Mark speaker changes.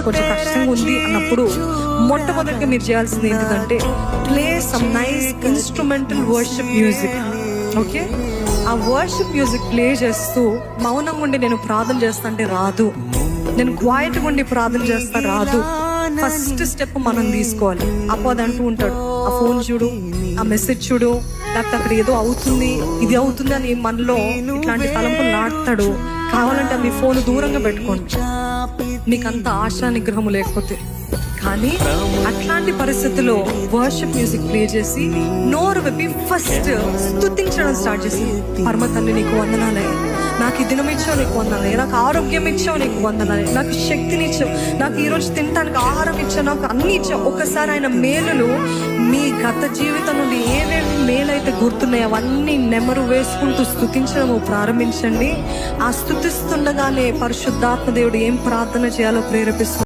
Speaker 1: కొంచెం కష్టంగా ఉంది అన్నప్పుడు మొట్టమొదటిగా మీరు చేయాల్సింది ఏంటిదంటే play some nice instrumental worship music. Okay, ఆ వర్షిప్ మ్యూజిక్ ప్లే చేస్తూ మౌనంగా ఉండి నేను ప్రార్థన చేస్తా అంటే రాదు, నేను క్వైట్గా ఉండి ప్రార్థన చేస్తా రాదు. ఫస్ట్ స్టెప్ మనం తీసుకోవాలి. అపోది అంటూ ఉంటాడు, ఆ ఫోన్ చూడు, ఆ మెసేజ్ చూడు, లేకపోతే అక్కడ ఏదో అవుతుంది, ఇది అవుతుంది అని మనలో ఇట్లాంటి తలంపులు నాటుతాడు. కావాలంటే మీ ఫోన్ దూరంగా పెట్టుకోండి, మీకు అంత ఆశా నిగ్రహం లేకపోతే. కానీ అట్లాంటి పరిస్థితుల్లో వర్షిప్ మ్యూజిక్ ప్లే చేసి నోరు విప్పి ఫస్ట్ స్తుతించడం స్టార్ట్ చేసి, పరమ తండ్రి నీకు వందనాలే, నాకు ఈ దినం ఇచ్చావు నీకు వందనాలే, నాకు ఆరోగ్యం ఇచ్చావు నీకు వందనాలే, నాకు శక్తిని ఇచ్చావు, నాకు ఈరోజు తినడానికి ఆహారం ఇచ్చావు, నాకు అన్ని ఇచ్చావు. ఒకసారి ఆయన మేలులు మీ గత జీవితం నుండి ఏమేమి మేలైతే గుర్తున్నాయో అవన్నీ నెమరు వేసుకుంటూ స్తుతించడము ప్రారంభించండి. ఆ స్తుతిస్తుండగానే పరిశుద్ధాత్మ దేవుడు ఏం ప్రార్థన చేయాలో ప్రేరేపిస్తుంది.